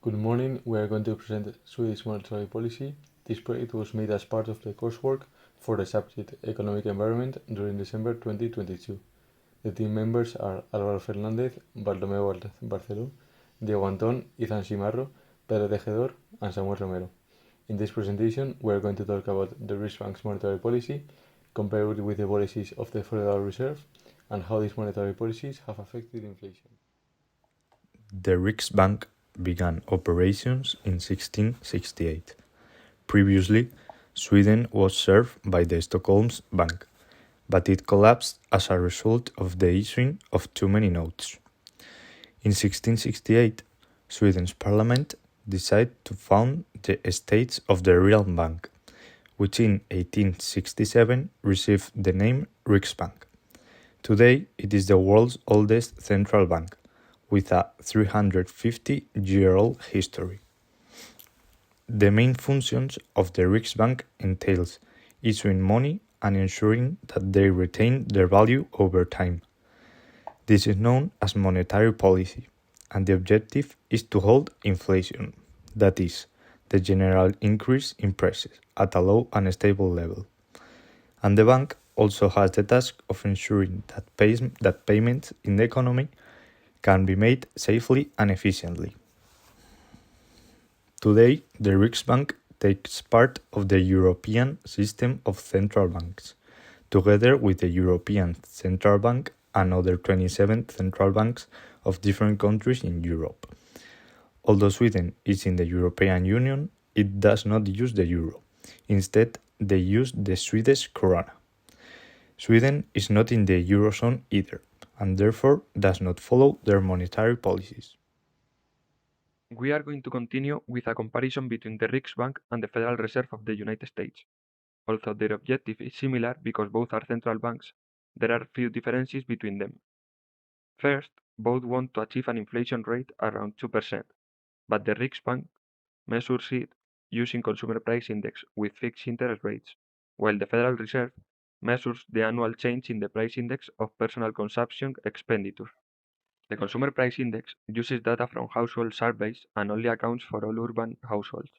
Good morning. We are going to present Swedish monetary policy. This project was made as part of the coursework for the subject Economic Environment during December 2022. The team members are Álvaro Fernández, Baldomero Barceló, Diego Antón, Izan Simarro, Pedro Tejedor, and Samuel Romero. In this presentation, we are going to talk about the Riksbank's monetary policy, compared with the policies of the Federal Reserve, and how these monetary policies have affected inflation. The Riksbank began operations in 1668. Previously, Sweden was served by the Stockholms Bank, but it collapsed as a result of the issuing of too many notes. In 1668, Sweden's parliament decided to found the Estates of the Realbank, which in 1867 received the name Riksbank. Today, it is the world's oldest central bank, with a 350-year-old history. The main functions of the Riksbank entails issuing money and ensuring that they retain their value over time. This is known as monetary policy, and the objective is to hold inflation, that is, the general increase in prices, at a low and stable level. And the bank also has the task of ensuring that payments in the economy can be made safely and efficiently. Today, the Riksbank takes part of the European system of central banks, together with the European Central Bank and other 27 central banks of different countries in Europe. Although Sweden is in the European Union, it does not use the euro. Instead, they use the Swedish krona. Sweden is not in the Eurozone either, and therefore does not follow their monetary policies. We are going to continue with a comparison between the Riksbank and the Federal Reserve of the United States. Although their objective is similar because both are central banks, there are few differences between them. First, both want to achieve an inflation rate around 2%, but the Riksbank measures it using consumer price index with fixed interest rates, while the Federal Reserve measures the annual change in the price index of personal consumption expenditure. The Consumer Price Index uses data from household surveys and only accounts for all urban households,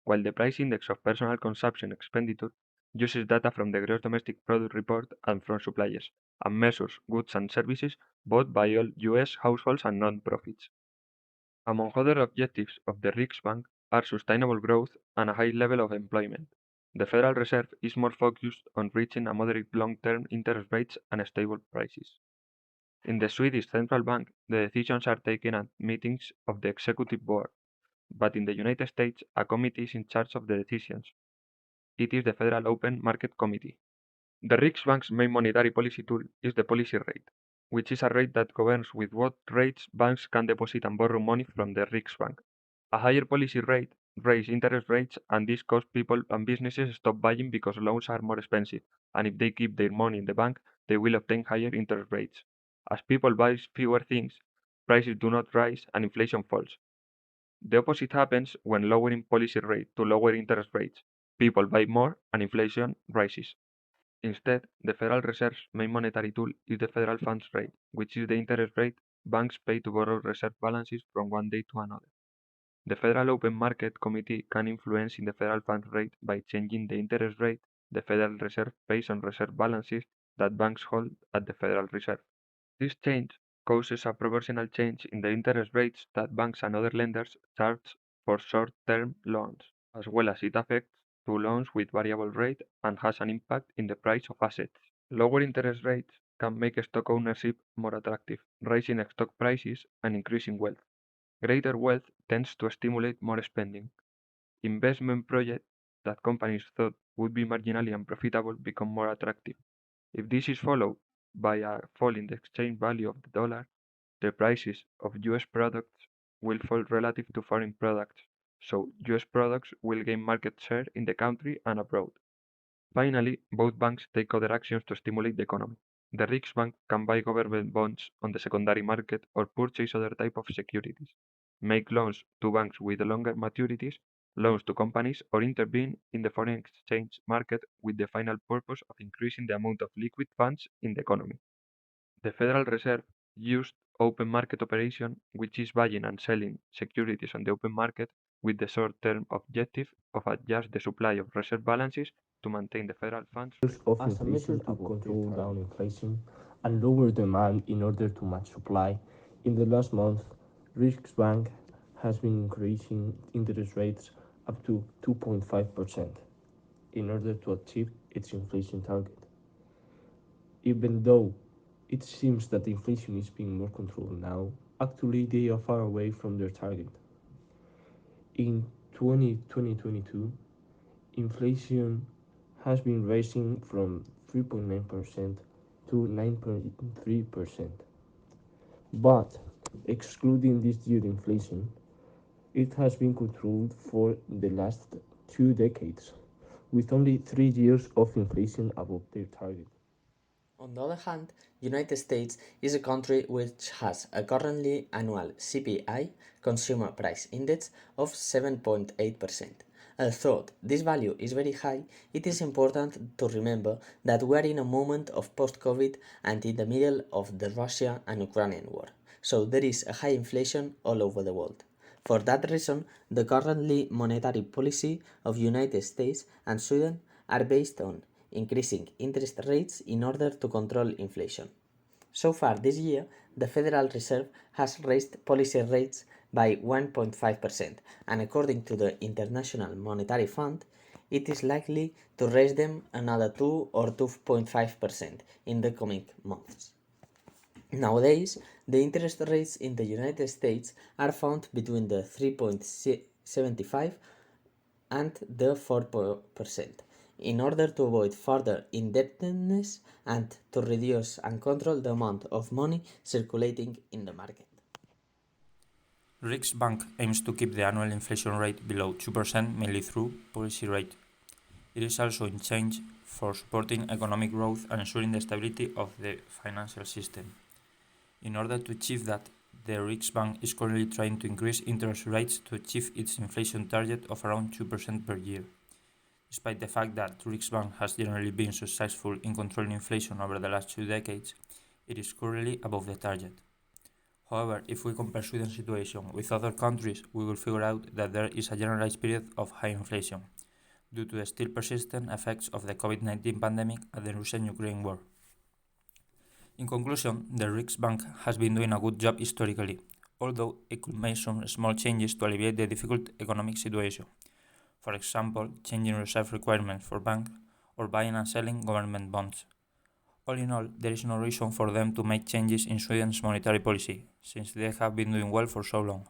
while the Price Index of Personal Consumption Expenditure uses data from the Gross Domestic Product report and from suppliers, and measures goods and services bought by all US households and non-profits. Among other objectives of the Riksbank are sustainable growth and a high level of employment. The Federal Reserve is more focused on reaching a moderate long-term interest rates and stable prices. In the Swedish central bank, the decisions are taken at meetings of the executive board, but in the United States, a committee is in charge of the decisions. It is the Federal Open Market Committee. The Riksbank's main monetary policy tool is the policy rate, which is a rate that governs with what rates banks can deposit and borrow money from the Riksbank. A higher policy rate raises interest rates, and this causes people and businesses stop buying because loans are more expensive, and if they keep their money in the bank, they will obtain higher interest rates. As people buy fewer things, prices do not rise and inflation falls. The opposite happens when lowering policy rate to lower interest rates. People buy more and inflation rises. Instead, the Federal Reserve's main monetary tool is the federal funds rate, which is the interest rate banks pay to borrow reserve balances from one day to another. The Federal Open Market Committee can influence in the federal funds rate by changing the interest rate the Federal Reserve pays on reserve balances that banks hold at the Federal Reserve. This change causes a proportional change in the interest rates that banks and other lenders charge for short-term loans, as well as it affects to loans with variable rate and has an impact in the price of assets. Lower interest rates can make stock ownership more attractive, raising stock prices and increasing wealth. Greater wealth tends to stimulate more spending. Investment projects that companies thought would be marginally unprofitable become more attractive. If this is followed by a fall in the exchange value of the dollar, the prices of US products will fall relative to foreign products, so US products will gain market share in the country and abroad. Finally, both banks take other actions to stimulate the economy. The Riksbank can buy government bonds on the secondary market or purchase other type of securities, make loans to banks with longer maturities, loans to companies, or intervene in the foreign exchange market with the final purpose of increasing the amount of liquid funds in the economy. The Federal Reserve used open market operation, which is buying and selling securities on the open market with the short-term objective of adjust the supply of reserve balances to maintain the federal funds of as a measure to control down inflation and lower demand in order to match supply. In the last month, Riksbank has been increasing interest rates up to 2.5% in order to achieve its inflation target. Even though it seems that inflation is being more controlled now, actually they are far away from their target. In 2022, inflation has been rising from 3.9% to 9.3%. But excluding this year inflation, it has been controlled for the last 2 decades, with only 3 years of inflation above their target. On the other hand, United States is a country which has a currently annual CPI, Consumer Price Index, of 7.8%. Although this value is very high, it is important to remember that we are in a moment of post-COVID and in the middle of the Russia and Ukrainian war, so there is a high inflation all over the world. For that reason, the currently monetary policy of United States and Sweden are based on increasing interest rates in order to control inflation. So far this year, the Federal Reserve has raised policy rates by 1.5%, and according to the International Monetary Fund, it is likely to raise them another 2 or 2.5% in the coming months. Nowadays, the interest rates in the United States are found between the 3.75 and the 4%. In order to avoid further indebtedness and to reduce and control the amount of money circulating in the market. Riksbank aims to keep the annual inflation rate below 2% mainly through policy rate. It is also in change for supporting economic growth and ensuring the stability of the financial system. In order to achieve that, the Riksbank is currently trying to increase interest rates to achieve its inflation target of around 2% per year. Despite the fact that Riksbank has generally been successful in controlling inflation over the last 2 decades, it is currently above the target. However, if we compare Sweden's situation with other countries, we will figure out that there is a generalized period of high inflation, due to the still persistent effects of the COVID-19 pandemic and the Russian-Ukraine war. In conclusion, the Riksbank has been doing a good job historically, although it could make some small changes to alleviate the difficult economic situation. For example, changing reserve requirements for banks or buying and selling government bonds. All in all, there is no reason for them to make changes in Sweden's monetary policy, since they have been doing well for so long.